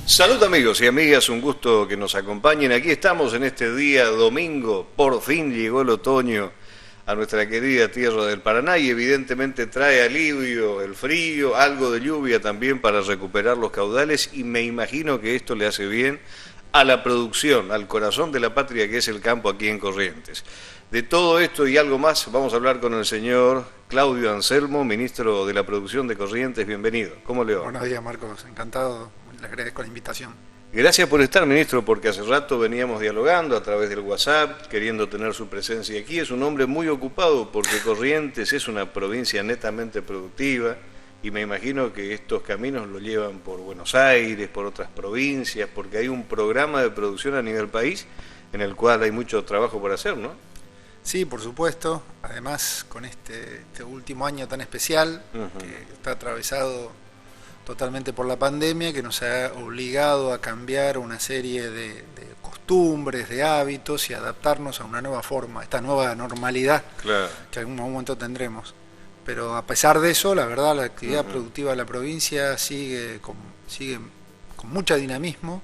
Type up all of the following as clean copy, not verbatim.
Salud amigos y amigas, un gusto que nos acompañen. Aquí estamos en este día domingo, por fin llegó el otoño a nuestra querida tierra del Paraná y evidentemente trae alivio el frío, algo de lluvia también para recuperar los caudales y me imagino que esto le hace bien a la producción, al corazón de la patria que es el campo aquí en Corrientes. De todo esto y algo más vamos a hablar con el señor Claudio Anselmo, ministro de la Producción de Corrientes. Bienvenido. ¿Cómo le va? Buenos días, Marcos. Encantado. Le agradezco la invitación. Gracias por estar, ministro, porque hace rato veníamos dialogando a través del WhatsApp, queriendo tener su presencia aquí. Es un hombre muy ocupado porque Corrientes es una provincia netamente productiva y me imagino que estos caminos lo llevan por Buenos Aires, por otras provincias, porque hay un programa de producción a nivel país en el cual hay mucho trabajo por hacer, ¿no? Sí, por supuesto. Además, con este último año tan especial, que está atravesado totalmente por la pandemia, que nos ha obligado a cambiar una serie de costumbres, de hábitos y adaptarnos a una nueva forma, esta nueva normalidad que en algún momento tendremos. Pero a pesar de eso, la verdad, la actividad productiva de la provincia sigue con mucho dinamismo.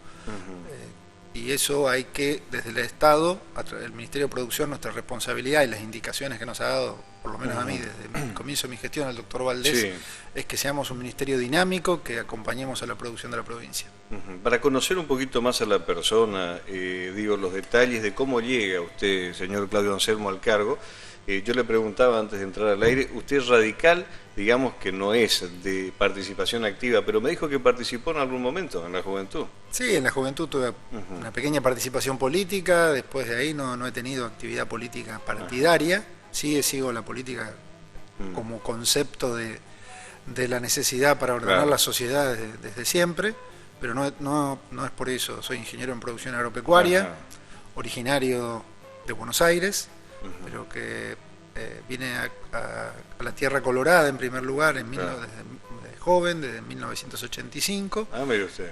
Y eso hay que, desde el Estado, el Ministerio de Producción, nuestra responsabilidad y las indicaciones que nos ha dado, por lo menos a mí, desde el comienzo de mi gestión, el doctor Valdés, es que seamos un ministerio dinámico, que acompañemos a la producción de la provincia. Para conocer un poquito más a la persona, los detalles de cómo llega usted, señor Claudio Anselmo, al cargo, yo le preguntaba antes de entrar al aire, usted es radical, digamos que no es de participación activa, pero me dijo que participó en algún momento en la juventud. Sí, en la juventud tuve una pequeña participación política, después de ahí no he tenido actividad política partidaria, sí sigo la política como concepto de la necesidad para ordenar la sociedad desde siempre, pero no es por eso. Soy ingeniero en producción agropecuaria, originario de Buenos Aires, pero que vine a la Tierra Colorada en primer lugar desde joven, desde 1985. Ah, mire usted.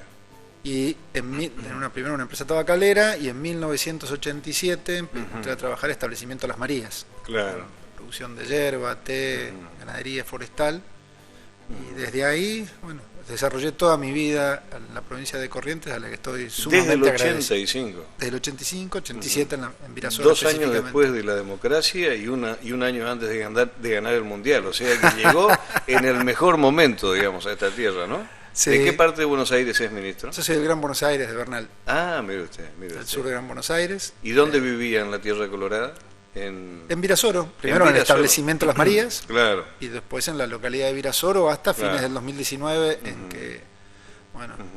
Y primero una empresa tabacalera, y en 1987 entré a trabajar en establecimiento Las Marías. Claro. Producción de yerba, té, ganadería forestal. Y desde ahí, bueno, desarrollé toda mi vida en la provincia de Corrientes, a la que estoy sumamente agradecido. Desde el 85. Desde el 85, 87 en Virasoro. 2 años después de la democracia y un año antes de ganar el Mundial. O sea que llegó en el mejor momento, digamos, a esta tierra, ¿no? Sí. ¿De qué parte de Buenos Aires es, ministro? Yo soy del Gran Buenos Aires, de Bernal. Ah, mire usted. Del sur de Gran Buenos Aires. ¿Y dónde vivía en la Tierra Colorada? En Virasoro, primero en el establecimiento Las Marías, claro. Y después en la localidad de Virasoro hasta fines del 2019, en que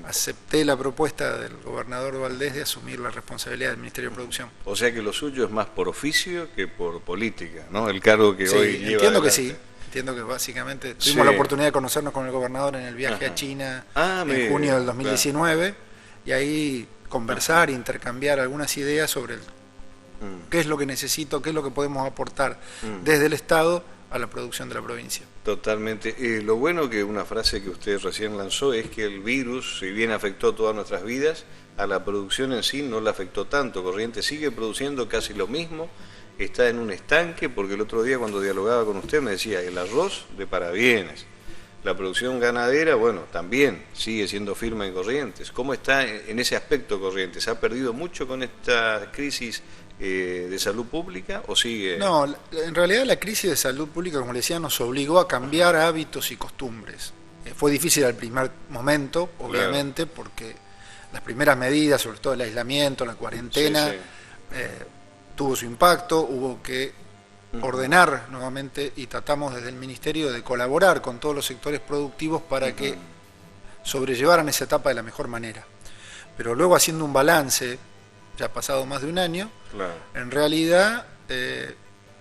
acepté la propuesta del gobernador Valdés de asumir la responsabilidad del Ministerio de Producción. O sea que lo suyo es más por oficio que por política, ¿no? El cargo que hoy lleva entiendo adelante. que sí. Entiendo que básicamente tuvimos la oportunidad de conocernos con el gobernador en el viaje a China en junio del 2019 y ahí conversar, intercambiar algunas ideas sobre qué es lo que necesito, qué es lo que podemos aportar desde el Estado a la producción de la provincia. Totalmente. Lo bueno que una frase que usted recién lanzó es que el virus, si bien afectó todas nuestras vidas, a la producción en sí no la afectó tanto. Corrientes sigue produciendo casi lo mismo, está en un estanque, porque el otro día cuando dialogaba con usted me decía, el arroz de parabienes, la producción ganadera, bueno, también sigue siendo firme en Corrientes. ¿Cómo está en ese aspecto Corrientes? ¿Ha perdido mucho con esta crisis de salud pública o sigue? No, en realidad la crisis de salud pública, como le decía, nos obligó a cambiar hábitos y costumbres. Fue difícil al primer momento, obviamente, porque las primeras medidas, sobre todo el aislamiento, la cuarentena, tuvo su impacto, hubo que ordenar nuevamente y tratamos desde el Ministerio de colaborar con todos los sectores productivos para que sobrellevaran esa etapa de la mejor manera. Pero luego, haciendo un balance, ya ha pasado más de un año, en realidad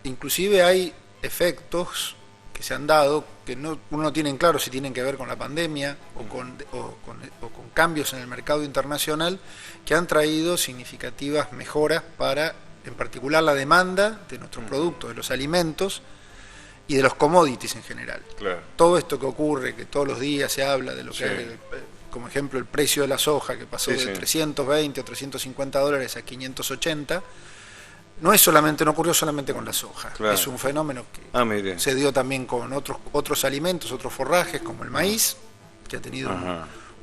inclusive hay efectos que se han dado que uno no tiene en claro si tienen que ver con la pandemia o con cambios en el mercado internacional que han traído significativas mejoras para, en particular, la demanda de nuestros productos, de los alimentos y de los commodities en general. Todo esto que ocurre, que todos los días se habla de lo que hay, como ejemplo el precio de la soja, que pasó de 320 o 350 dólares a 580, no ocurrió solamente con la soja, es un fenómeno que se dio también con otros alimentos, otros forrajes, como el maíz, que ha tenido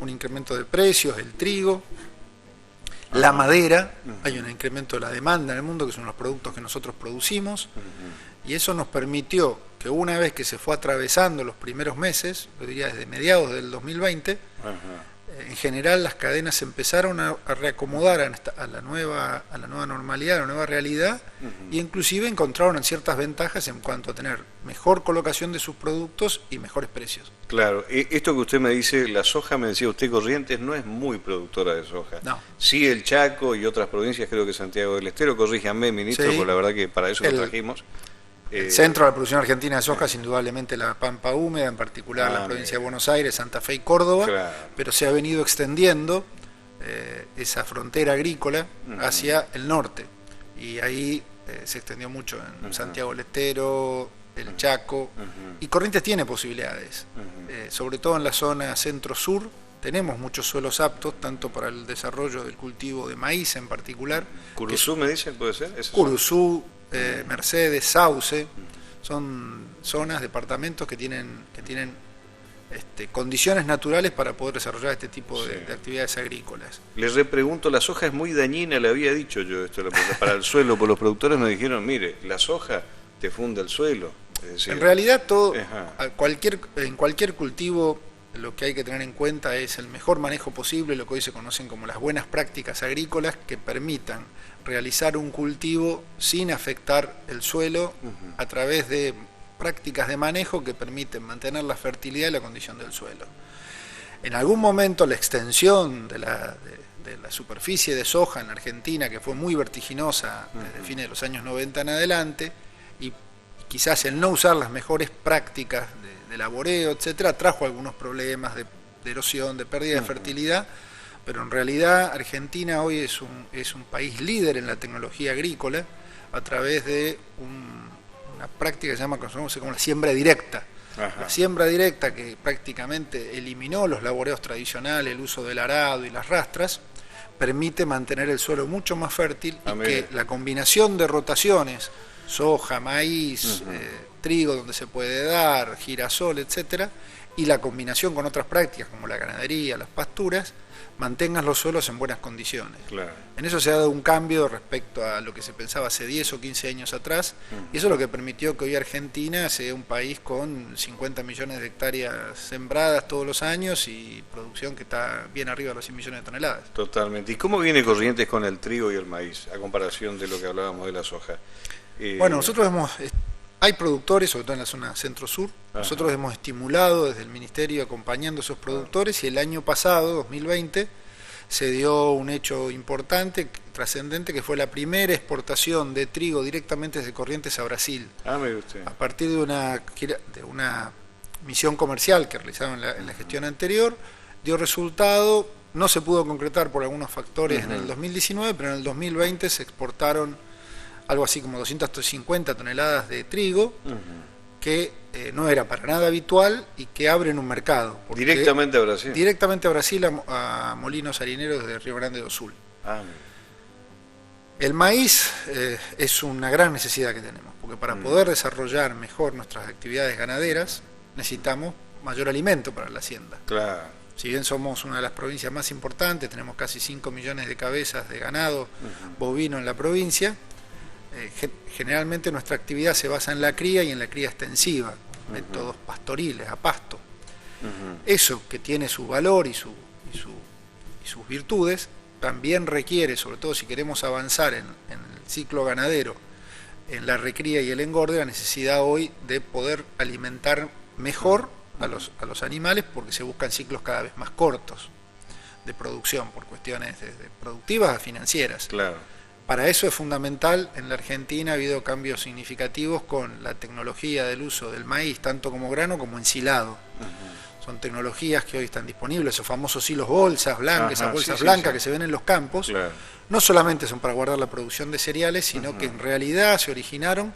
un incremento de precios, el trigo, la madera, hay un incremento de la demanda en el mundo, que son los productos que nosotros producimos, y eso nos permitió que una vez que se fue atravesando los primeros meses, yo diría desde mediados del 2020, en general las cadenas se empezaron a reacomodar a la nueva normalidad, a la nueva realidad, y inclusive encontraron ciertas ventajas en cuanto a tener mejor colocación de sus productos y mejores precios. Claro, esto que usted me dice, la soja, me decía usted, Corrientes no es muy productora de soja. No. Sí, el Chaco y otras provincias, creo que Santiago del Estero, corríjanme, ministro, Sí. porque la verdad que para eso lo trajimos. El centro de la producción argentina de soja es indudablemente la Pampa Húmeda, en particular la provincia de Buenos Aires, Santa Fe y Córdoba, claro, pero se ha venido extendiendo esa frontera agrícola hacia el norte, y ahí se extendió mucho en Santiago del Estero, el Chaco, y Corrientes tiene posibilidades, sobre todo en la zona centro-sur. Tenemos muchos suelos aptos, tanto para el desarrollo del cultivo de maíz en particular. ¿Curuzú me dicen, puede ser? Curuzú, Mercedes, Sauce, son zonas, departamentos que tienen condiciones naturales para poder desarrollar este tipo de actividades agrícolas. Les repregunto, la soja es muy dañina, le había dicho yo esto para el suelo, por los productores nos dijeron, mire, la soja te funda el suelo. Es decir, en realidad en cualquier cultivo lo que hay que tener en cuenta es el mejor manejo posible, lo que hoy se conocen como las buenas prácticas agrícolas, que permitan realizar un cultivo sin afectar el suelo a través de prácticas de manejo que permiten mantener la fertilidad y la condición del suelo. En algún momento la extensión de la superficie de soja en Argentina, que fue muy vertiginosa desde fines de los años 90 en adelante, y quizás el no usar las mejores prácticas de laboreo, etcétera, trajo algunos problemas de erosión, de pérdida de fertilidad, pero en realidad Argentina hoy es un país líder en la tecnología agrícola a través de una práctica que se llama como la siembra directa. La siembra directa, que prácticamente eliminó los laboreos tradicionales, el uso del arado y las rastras, permite mantener el suelo mucho más fértil y que la combinación de rotaciones, soja, maíz, trigo donde se puede dar, girasol, etcétera, y la combinación con otras prácticas como la ganadería, las pasturas, mantengan los suelos en buenas condiciones. Claro. En eso se ha dado un cambio respecto a lo que se pensaba hace 10 o 15 años atrás, y eso es lo que permitió que hoy Argentina sea un país con 50 millones de hectáreas sembradas todos los años y producción que está bien arriba de los 100 millones de toneladas. Totalmente. ¿Y cómo viene Corrientes con el trigo y el maíz, a comparación de lo que hablábamos de la soja? Bueno, nosotros hay productores, sobre todo en la zona centro-sur. Nosotros hemos estimulado desde el Ministerio acompañando a esos productores, y el año pasado, 2020, se dio un hecho importante, trascendente, que fue la primera exportación de trigo directamente desde Corrientes a Brasil. Mire usted. A partir de una misión comercial que realizaron en la gestión anterior, dio resultado. No se pudo concretar por algunos factores en el 2019, pero en el 2020 se exportaron algo así como 250 toneladas de trigo, que no era para nada habitual y que abren un mercado. ¿Directamente a Brasil? Directamente a Brasil, a molinos harineros de Río Grande do Sul. El maíz es una gran necesidad que tenemos, porque para poder desarrollar mejor nuestras actividades ganaderas necesitamos mayor alimento para la hacienda. Claro. Si bien somos una de las provincias más importantes, tenemos casi 5 millones de cabezas de ganado bovino en la provincia, generalmente nuestra actividad se basa en la cría y en la cría extensiva, métodos pastoriles, a pasto. Eso, que tiene su valor y sus virtudes, también requiere, sobre todo si queremos avanzar en el ciclo ganadero, en la recría y el engorde, la necesidad hoy de poder alimentar mejor a los animales, porque se buscan ciclos cada vez más cortos de producción, por cuestiones desde productivas a financieras. Claro. Para eso es fundamental. En la Argentina ha habido cambios significativos con la tecnología del uso del maíz, tanto como grano como ensilado. Son tecnologías que hoy están disponibles, esos famosos hilos bolsas blancas, esas bolsas blancas que se ven en los campos. Claro. No solamente son para guardar la producción de cereales, sino que en realidad se originaron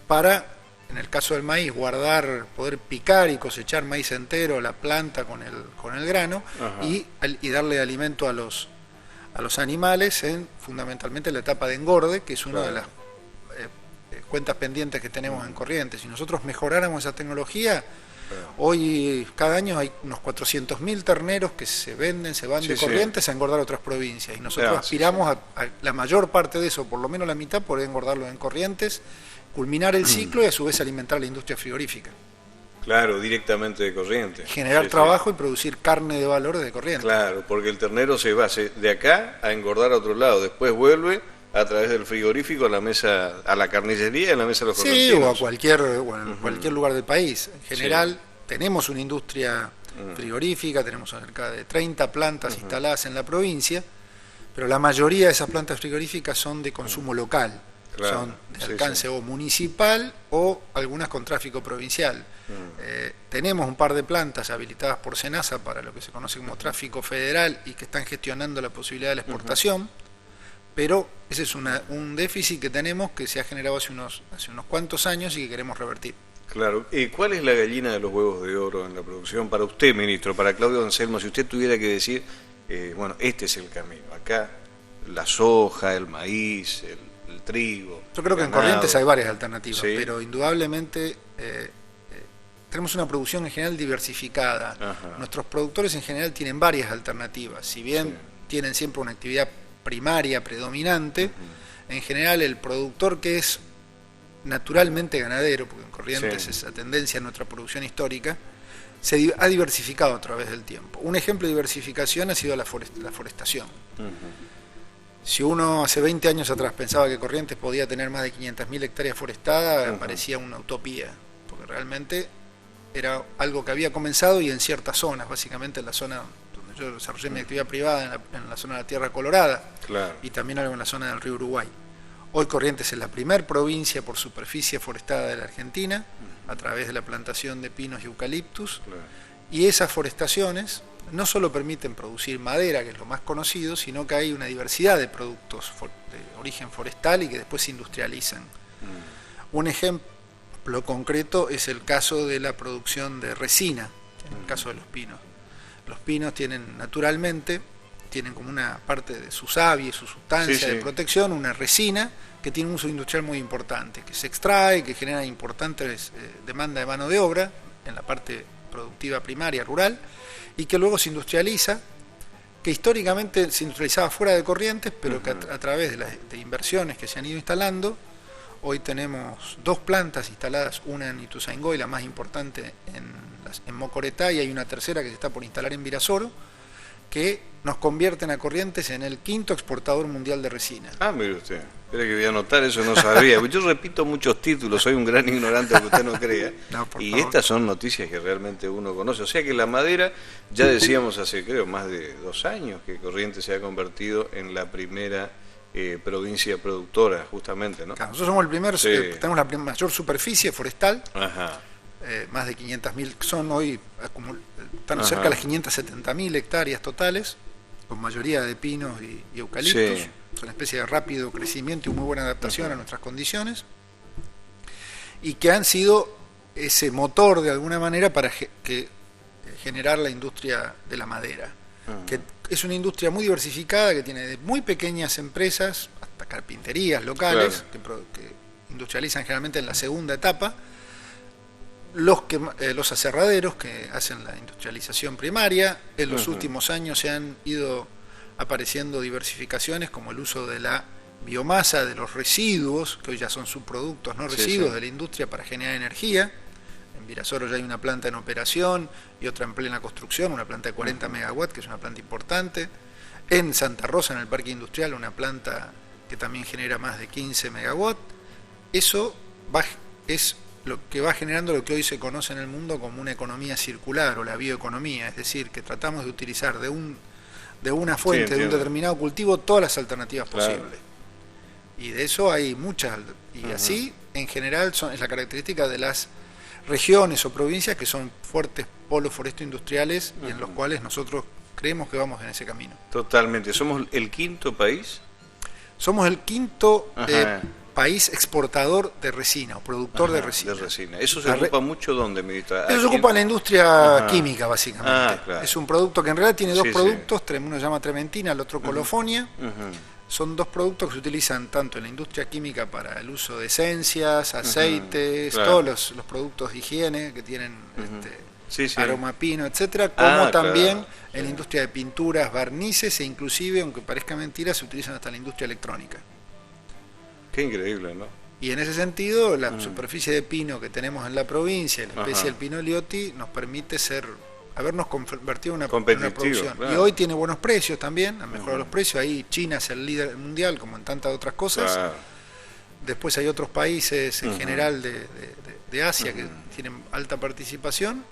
para, en el caso del maíz, poder picar y cosechar maíz entero, la planta con el grano, y darle alimento a los animales fundamentalmente en la etapa de engorde, que es una de las cuentas pendientes que tenemos en Corrientes. Si nosotros mejoráramos esa tecnología, Hoy, cada año hay unos 400.000 terneros que se venden, se van de Corrientes a engordar a otras provincias. Y nosotros aspiramos a la mayor parte de eso, por lo menos la mitad, poder engordarlo en Corrientes, culminar el ciclo y a su vez alimentar a la industria frigorífica. Claro, directamente de Corrientes. Generar trabajo y producir carne de valor de Corrientes. Claro, porque el ternero se va de acá a engordar a otro lado, después vuelve a través del frigorífico a la mesa, a la carnicería y a la mesa de los correntinos. Sí, o a cualquier lugar del país. En general, tenemos una industria frigorífica, tenemos cerca de 30 plantas instaladas en la provincia, pero la mayoría de esas plantas frigoríficas son de consumo local. Claro, son de alcance o municipal o algunas con tráfico provincial. Tenemos un par de plantas habilitadas por SENASA para lo que se conoce como tráfico federal y que están gestionando la posibilidad de la exportación, pero ese es un déficit que tenemos que se ha generado hace unos cuantos años y que queremos revertir. Claro. ¿Cuál es la gallina de los huevos de oro en la producción para usted, ministro, para Claudio Anselmo? Si usted tuviera que decir, bueno, este es el camino, acá la soja, el maíz, el trigo. Yo creo que en Corrientes hay varias alternativas, pero indudablemente tenemos una producción en general diversificada. Nuestros productores en general tienen varias alternativas, si bien tienen siempre una actividad primaria predominante. En general el productor que es naturalmente ganadero, porque en Corrientes esa tendencia en nuestra producción histórica, se ha diversificado a través del tiempo. Un ejemplo de diversificación ha sido la forestación. Si uno hace 20 años atrás pensaba que Corrientes podía tener más de 500.000 hectáreas forestadas, parecía una utopía, porque realmente era algo que había comenzado y en ciertas zonas, básicamente en la zona donde yo desarrollé mi actividad privada, en la zona de la Tierra Colorada, y también algo en la zona del río Uruguay. Hoy Corrientes es la primer provincia por superficie forestada de la Argentina, a través de la plantación de pinos y eucaliptus, y esas forestaciones no solo permiten producir madera, que es lo más conocido, sino que hay una diversidad de productos de origen forestal y que después se industrializan. Un ejemplo concreto es el caso de la producción de resina, en el caso de los pinos. Los pinos naturalmente tienen como una parte de su savia y su sustancia de protección, una resina que tiene un uso industrial muy importante, que se extrae, que genera importantes demanda de mano de obra en la parte productiva primaria, rural, y que luego se industrializa, que históricamente se industrializaba fuera de Corrientes, pero que a través de inversiones que se han ido instalando, hoy tenemos 2 plantas instaladas, una en Ituzaingó y la más importante en Mocoretá, y hay una tercera que se está por instalar en Virasoro, que nos convierten a Corrientes en el 5º exportador mundial de resina. Ah, mire usted, espera que voy a anotar, eso no sabía. Yo repito muchos títulos, soy un gran ignorante, que usted no crea. Y estas son noticias que realmente uno conoce. O sea que la madera, ya decíamos hace creo más de 2 años que Corrientes se ha convertido en la primera provincia productora, justamente, ¿no? Claro, nosotros somos el primero, tenemos la mayor superficie forestal. Más de 500.000, son hoy, están cerca de las 570.000 hectáreas totales, con mayoría de pinos y eucaliptos. Son una especie de rápido crecimiento y muy buena adaptación a nuestras condiciones, y que han sido ese motor de alguna manera para generar la industria de la madera, que es una industria muy diversificada, que tiene de muy pequeñas empresas hasta carpinterías locales, que industrializan generalmente en la segunda etapa, los aserraderos que hacen la industrialización primaria. En los últimos años se han ido apareciendo diversificaciones como el uso de la biomasa, de los residuos, que hoy ya son subproductos, no residuos de la industria, para generar energía. En Virasoro ya hay una planta en operación y otra en plena construcción, una planta de 40 megawatts, que es una planta importante. En Santa Rosa, en el parque industrial, una planta que también genera más de 15 megawatts. Eso es lo que va generando lo que hoy se conoce en el mundo como una economía circular o la bioeconomía, es decir, que tratamos de utilizar de una fuente, de un determinado cultivo, todas las alternativas posibles. Y de eso hay muchas, y así en general es la característica de las regiones o provincias que son fuertes polos foresto-industriales y en los cuales nosotros creemos que vamos en ese camino. Totalmente. ¿Somos el 5º país? Somos el 5º país exportador de resina o productor de resina. ¿Eso se ocupa mucho dónde, ministra? Eso se ocupa en la industria química, básicamente. Es un producto que en realidad tiene 2 productos, uno se llama trementina, el otro colofonia. son dos productos que se utilizan tanto en la industria química para el uso de esencias, aceites, claro. todos los productos de higiene que tienen Sí, sí. aroma pino, etcétera, como también claro, en la industria de pinturas, barnices e inclusive, aunque parezca mentira, se utilizan hasta en la industria electrónica. Qué increíble, ¿no? Y en ese sentido, la superficie de pino que tenemos en la provincia, la especie del pino Liotti, nos permite habernos convertido en una producción. Claro. Y hoy tiene buenos precios también, han mejorado los precios. Ahí China es el líder mundial, como en tantas otras cosas. Claro. Después hay otros países en general de Asia que tienen alta participación.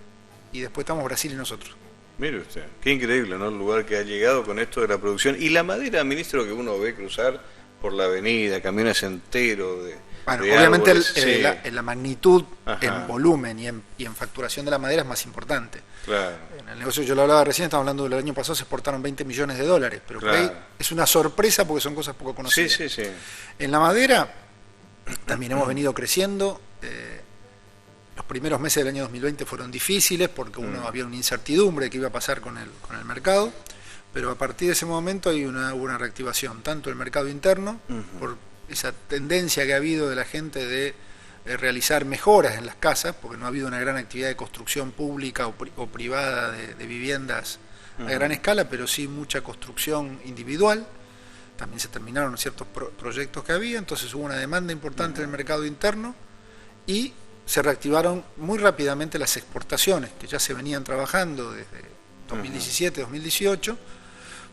Y después estamos Brasil y nosotros. Mire usted, qué increíble, ¿no? El lugar que ha llegado con esto de la producción. Y la madera, ministro, que uno ve cruzar por la avenida, camiones enteros de obviamente árboles, la magnitud en volumen y en facturación de la madera es más importante. Claro. En el negocio, yo lo hablaba recién, estamos hablando del año pasado, se exportaron 20 millones de dólares, pero por ahí es una sorpresa porque son cosas poco conocidas. Sí. En la madera también hemos venido creciendo. Los primeros meses del año 2020 fueron difíciles porque había una incertidumbre de qué iba a pasar con el mercado, pero a partir de ese momento hubo una reactivación, tanto el mercado interno, por esa tendencia que ha habido de la gente de realizar mejoras en las casas, porque no ha habido una gran actividad de construcción pública o privada de viviendas a gran escala, pero sí mucha construcción individual. También se terminaron ciertos proyectos que había, entonces hubo una demanda importante en el mercado interno y se reactivaron muy rápidamente las exportaciones, que ya se venían trabajando desde 2017-2018,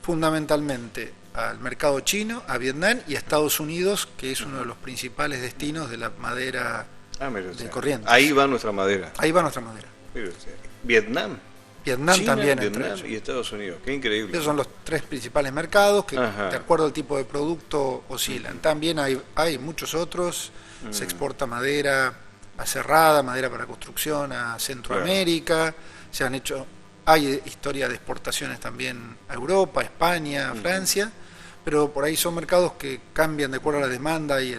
fundamentalmente al mercado chino, a Vietnam y a Estados Unidos, que es uno de los principales destinos de la madera de Corrientes. Ahí va nuestra madera. Ahí va nuestra madera. Mire usted. Vietnam. Vietnam China, también. Vietnam y Estados Unidos. Qué increíble. Esos son los tres principales mercados que, de acuerdo al tipo de producto, oscilan. También hay muchos otros. Se exporta madera aserrada, madera para construcción a Centroamérica. Hay historia de exportaciones también a Europa, a España, a Francia, pero por ahí son mercados que cambian de acuerdo a la demanda y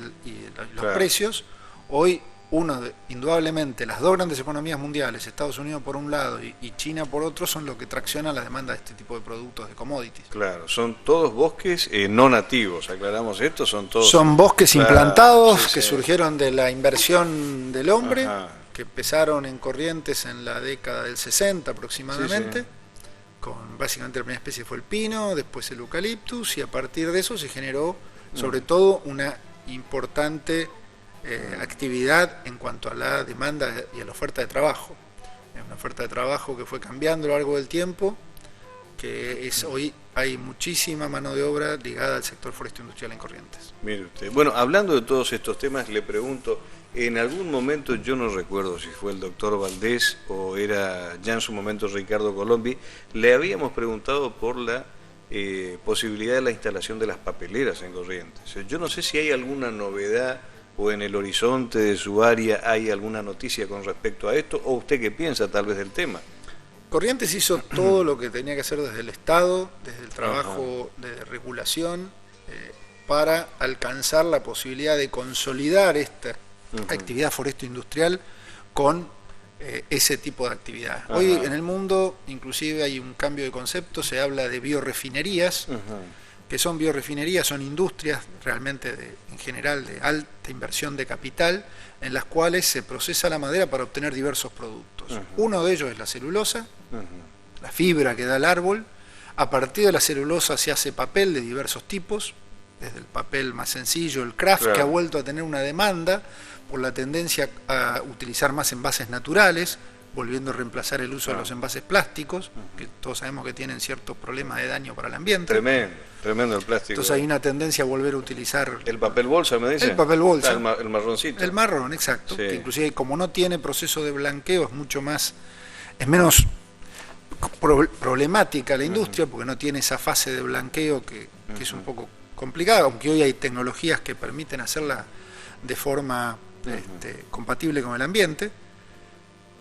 los precios. Hoy, indudablemente, las dos grandes economías mundiales, Estados Unidos por un lado y China por otro, son lo que traccionan la demanda de este tipo de productos, de commodities. Claro, son todos bosques no nativos, aclaramos esto, son bosques implantados que surgieron de la inversión del hombre, que empezaron en Corrientes en la década del 60 aproximadamente, con básicamente la primera especie fue el pino, después el eucaliptus, y a partir de eso se generó sobre todo una importante actividad en cuanto a la demanda y a la oferta de trabajo. Es una oferta de trabajo que fue cambiando a lo largo del tiempo, que hoy hay muchísima mano de obra ligada al sector forestal industrial en Corrientes. Mire usted. Bueno, hablando de todos estos temas, le pregunto, en algún momento, yo no recuerdo si fue el doctor Valdés o era ya en su momento Ricardo Colombi, le habíamos preguntado por la posibilidad de la instalación de las papeleras en Corrientes. Yo no sé si hay alguna novedad o en el horizonte de su área hay alguna noticia con respecto a esto, o usted qué piensa tal vez del tema. Corrientes hizo todo lo que tenía que hacer desde el Estado, desde el trabajo de regulación, para alcanzar la posibilidad de consolidar esta actividad foresto-industrial con ese tipo de actividad. Hoy en el mundo inclusive hay un cambio de concepto, se habla de biorefinerías, que son biorefinerías, son industrias realmente en general de alta inversión de capital, en las cuales se procesa la madera para obtener diversos productos. Uno de ellos es la celulosa, la fibra que da el árbol. A partir de la celulosa se hace papel de diversos tipos, desde el papel más sencillo, el craft, que ha vuelto a tener una demanda por la tendencia a utilizar más envases naturales, volviendo a reemplazar el uso de los envases plásticos, que todos sabemos que tienen ciertos problemas de daño para el ambiente. Tremendo el plástico. Entonces hay una tendencia a volver a utilizar... ¿El papel bolsa, me dice? El papel bolsa. El marroncito. El marrón, exacto. Que inclusive como no tiene proceso de blanqueo es menos problemática la industria, porque no tiene esa fase de blanqueo que es un poco complicada, aunque hoy hay tecnologías que permiten hacerla de forma compatible con el ambiente.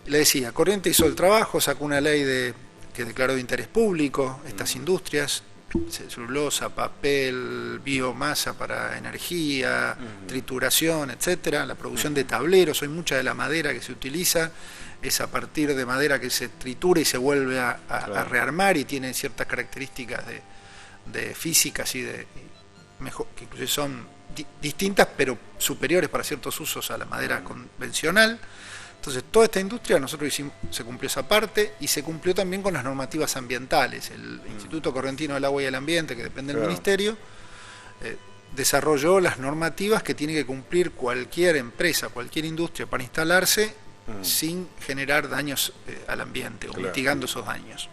Le decía, Corrientes hizo el trabajo, sacó una ley que declaró de interés público estas industrias, celulosa, papel, biomasa para energía, trituración, etcétera, la producción de tableros. Hoy mucha de la madera que se utiliza es a partir de madera que se tritura y se vuelve a rearmar, y tiene ciertas características de físicas y mejor, que incluso son distintas pero superiores para ciertos usos a la madera convencional. Entonces toda esta industria nosotros se cumplió esa parte y se cumplió también con las normativas ambientales. El Instituto Correntino del Agua y el Ambiente, que depende del Ministerio, desarrolló las normativas que tiene que cumplir cualquier empresa, cualquier industria para instalarse sin generar daños al ambiente o mitigando esos daños.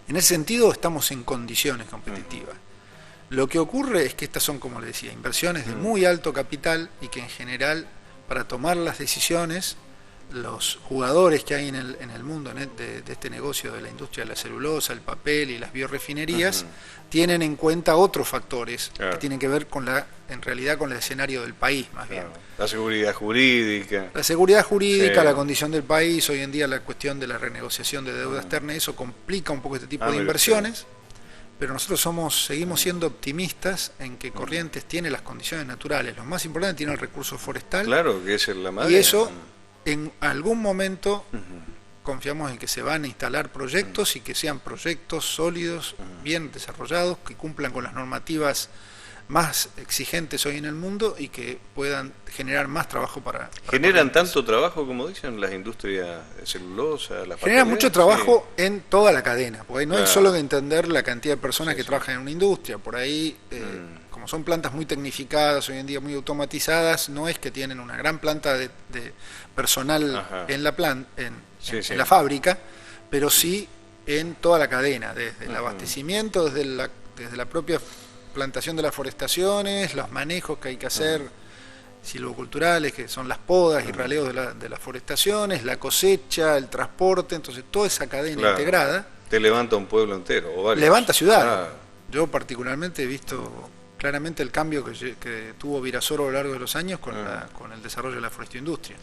En ese sentido estamos en condiciones competitivas. Lo que ocurre es que estas son, como le decía, inversiones de muy alto capital y que en general, para tomar las decisiones, los jugadores que hay en el mundo de este negocio de la industria de la celulosa, el papel y las biorefinerías, tienen en cuenta otros factores que tienen que ver en realidad con el escenario del país, más bien. La seguridad jurídica. La seguridad jurídica, la condición del país, hoy en día la cuestión de la renegociación de deuda externa, eso complica un poco este tipo de inversiones, pero nosotros seguimos siendo optimistas en que Corrientes tiene las condiciones naturales. Lo más importante, tiene el recurso forestal. Claro, que es la madera. Y eso, en algún momento, confiamos en que se van a instalar proyectos y que sean proyectos sólidos, bien desarrollados, que cumplan con las normativas más exigentes hoy en el mundo y que puedan generar más trabajo para ¿Generan Corrientes. tanto trabajo, como dicen, las industrias de celulosa? Generan mucho trabajo en toda la cadena, porque no es solo de entender la cantidad de personas que trabajan en una industria. Por ahí, como son plantas muy tecnificadas, hoy en día muy automatizadas, no es que tienen una gran planta de personal en la en la fábrica, pero sí en toda la cadena, desde el abastecimiento, desde la propia plantación de las forestaciones, los manejos que hay que hacer silvoculturales, que son las podas y raleos de las forestaciones, la cosecha, el transporte. Entonces toda esa cadena integrada te levanta un pueblo entero o varios. Levanta ciudades. Yo particularmente he visto claramente el cambio que tuvo Virasoro a lo largo de los años con el desarrollo de la forestindustria.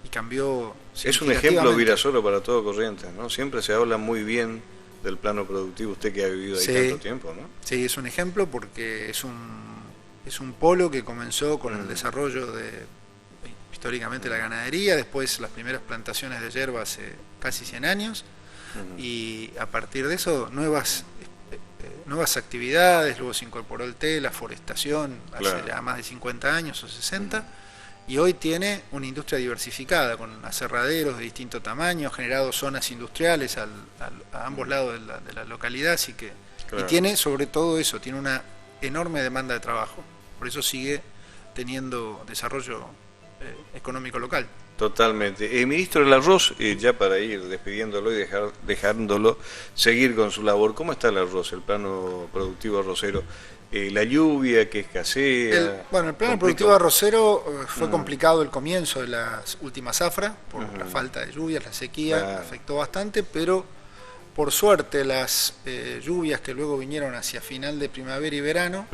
Y cambió es un ejemplo Virasoro para todo Corrientes, ¿no? Siempre se habla muy bien del plano productivo, usted que ha vivido ahí tanto tiempo, ¿no? Sí, es un ejemplo porque es un polo que comenzó con el desarrollo históricamente la ganadería, después las primeras plantaciones de hierba hace casi 100 años, y a partir de eso nuevas actividades, luego se incorporó el té, la forestación, hace ya más de 50 años o 60, y hoy tiene una industria diversificada, con aserraderos de distinto tamaño, generado zonas industriales a ambos lados de la localidad, así que y tiene sobre todo eso, tiene una enorme demanda de trabajo, por eso sigue teniendo desarrollo económico local. Totalmente. Ministro del Arroz, ya para ir despidiéndolo y dejándolo seguir con su labor, ¿cómo está el arroz, el plano productivo arrocero? La lluvia que escasea. El plano productivo arrocero fue complicado el comienzo de las últimas zafras, por la falta de lluvias, la sequía afectó bastante, pero por suerte las lluvias que luego vinieron hacia final de primavera y verano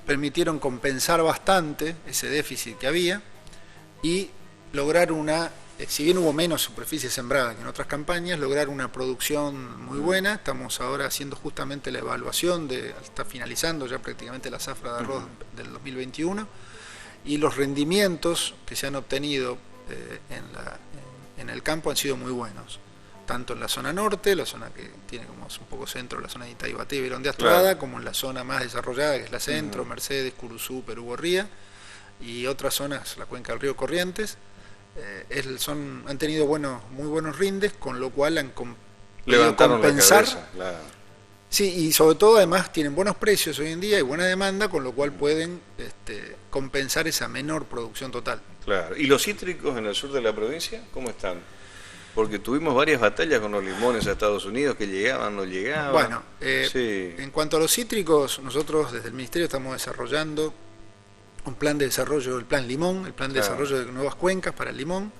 permitieron compensar bastante ese déficit que había y lograr si bien hubo menos superficie sembrada que en otras campañas, lograr una producción muy buena. Estamos ahora haciendo justamente la evaluación, está finalizando ya prácticamente la zafra de arroz del 2021, y los rendimientos que se han obtenido en el campo han sido muy buenos, tanto en la zona norte, la zona que tiene como un poco centro, la zona de Itaibaté y Verón de Astrada, como en la zona más desarrollada, que es la centro, Mercedes, Curuzú, Perú, Gorría, y otras zonas, la cuenca del río Corrientes. Han tenido muy buenos rindes, con lo cual han levantaron compensar. La cabeza, Sí, y sobre todo además tienen buenos precios hoy en día y buena demanda, con lo cual pueden compensar esa menor producción total. Claro. ¿Y los cítricos en el sur de la provincia cómo están? Porque tuvimos varias batallas con los limones a Estados Unidos, que llegaban, no llegaban. Bueno, en cuanto a los cítricos, nosotros desde el Ministerio estamos desarrollando un plan de desarrollo, el plan Limón, el plan de desarrollo de nuevas cuencas para el limón.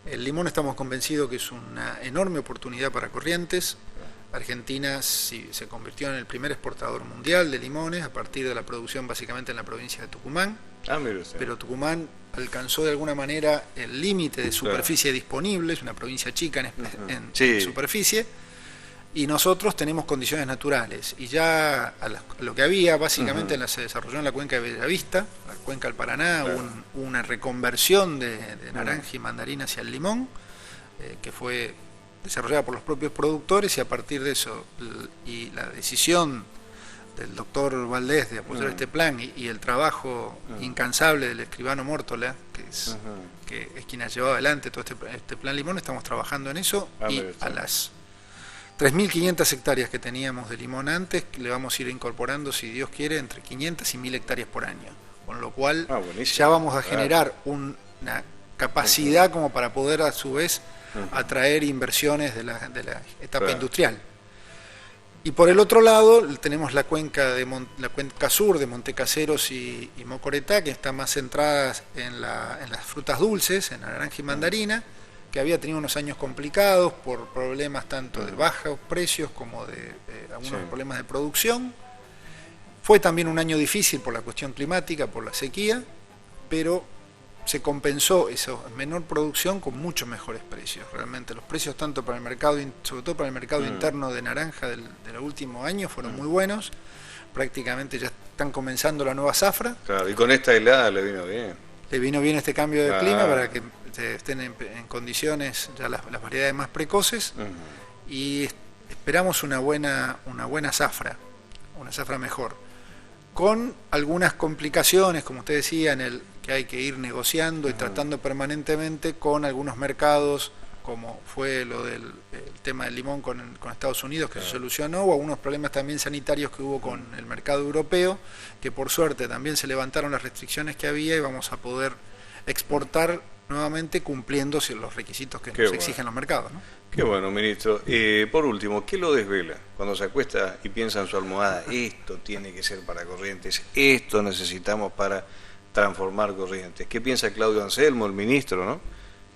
El limón estamos convencidos que es una enorme oportunidad para Corrientes. Argentina se convirtió en el primer exportador mundial de limones a partir de la producción básicamente en la provincia de Tucumán. Pero Tucumán alcanzó de alguna manera el límite de superficie disponible, es una provincia chica en superficie, y nosotros tenemos condiciones naturales, y ya lo que había básicamente se desarrolló en la cuenca de Bellavista, la cuenca del Paraná, una reconversión de naranja y mandarina hacia el limón, que fue desarrollada por los propios productores, y a partir de eso y la decisión del doctor Valdés de apoyar este plan y el trabajo incansable del escribano Mórtola, que es quien ha llevado adelante todo este plan Limón, estamos trabajando en eso y a las 3.500 hectáreas que teníamos de limón antes, le vamos a ir incorporando, si Dios quiere, entre 500 y 1.000 hectáreas por año, con lo cual ya vamos a generar una capacidad como para poder a su vez atraer inversiones de la etapa industrial. Y por el otro lado tenemos la cuenca sur de Montecaseros y Mocoretá, que está más centrada en las frutas dulces, en la naranja y mandarina, que había tenido unos años complicados por problemas tanto de bajos precios como de algunos problemas de producción. Fue también un año difícil por la cuestión climática, por la sequía, pero se compensó esa menor producción con muchos mejores precios. Realmente los precios tanto para el mercado, sobre todo para el mercado interno de naranja de los últimos años, fueron muy buenos. Prácticamente ya están comenzando la nueva zafra. Claro, y con esta helada le vino bien. Le vino bien este cambio de clima para que estén en condiciones ya las variedades más precoces y esperamos una buena zafra, una zafra mejor, con algunas complicaciones, como usted decía, que hay que ir negociando y tratando permanentemente con algunos mercados, como fue lo del tema del limón con Estados Unidos, que se solucionó, o algunos problemas también sanitarios que hubo con el mercado europeo, que por suerte también se levantaron las restricciones que había y vamos a poder exportar nuevamente cumpliendo los requisitos que nos exigen los mercados, ¿no? Qué bueno, ministro. Por último, ¿qué lo desvela cuando se acuesta y piensa en su almohada? Esto tiene que ser para Corrientes, esto necesitamos para transformar Corrientes. ¿Qué piensa Claudio Anselmo, el ministro, no?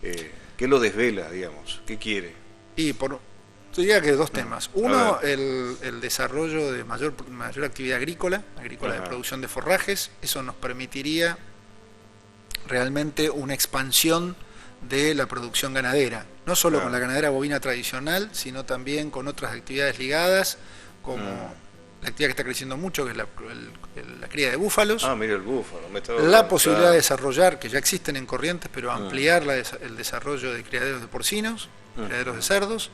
¿Qué lo desvela, digamos? ¿Qué quiere? Y yo diría que dos temas. Uno, el desarrollo de mayor actividad agrícola de producción de forrajes. Eso nos permitiría realmente una expansión de la producción ganadera, no solo con la ganadera bovina tradicional, sino también con otras actividades ligadas, como la actividad que está creciendo mucho, que es la cría de búfalos. Mira el búfalo. La posibilidad de desarrollar, que ya existen en Corrientes, pero ampliar el desarrollo de criaderos de porcinos, criaderos de cerdos,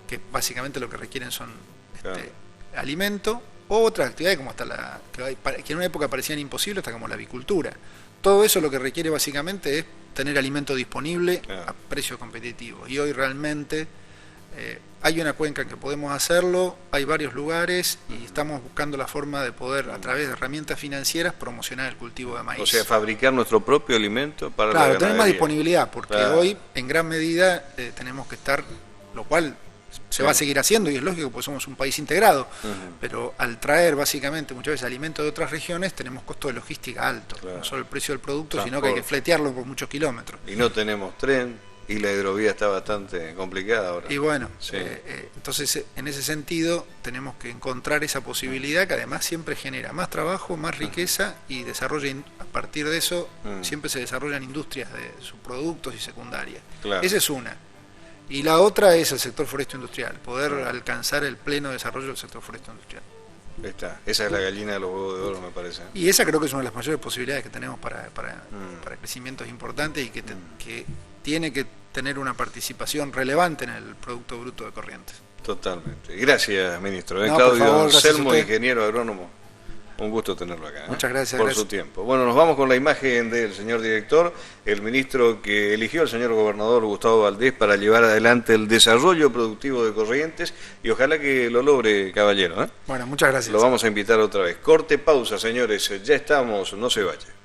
que básicamente lo que requieren son alimento, o otras actividades como que en una época parecían imposibles, hasta como la avicultura. Todo eso lo que requiere básicamente es tener alimento disponible a precio competitivo. Y hoy realmente hay una cuenca en que podemos hacerlo, hay varios lugares y estamos buscando la forma de poder, a través de herramientas financieras, promocionar el cultivo de maíz. O sea, fabricar nuestro propio alimento para la ganadería. Tener más disponibilidad, porque hoy en gran medida tenemos que estar, lo cual se va a seguir haciendo y es lógico porque somos un país integrado, pero al traer básicamente muchas veces alimentos de otras regiones tenemos costo de logística alto, no solo el precio del producto, sino que hay que fletearlo por muchos kilómetros. Y no tenemos tren y la hidrovía está bastante complicada ahora. Y bueno, entonces en ese sentido tenemos que encontrar esa posibilidad que además siempre genera más trabajo, más riqueza y desarrolla, a partir de eso siempre se desarrollan industrias de subproductos y secundarias. Esa es una. Y la otra es el sector forestal industrial, poder alcanzar el pleno desarrollo del sector forestal industrial. Esa es la gallina de los huevos de oro, me parece. Y esa creo que es una de las mayores posibilidades que tenemos para crecimientos importantes y que tiene que tener una participación relevante en el Producto Bruto de Corrientes. Totalmente. Gracias, ministro. Claudio Anselmo, ingeniero agrónomo. Un gusto tenerlo acá. Muchas gracias. Por su tiempo. Bueno, nos vamos con la imagen del señor director, el ministro que eligió el señor gobernador Gustavo Valdés para llevar adelante el desarrollo productivo de Corrientes y ojalá que lo logre, caballero. Bueno, muchas gracias. Lo vamos a invitar otra vez. Corte, pausa, señores. Ya estamos, no se vayan.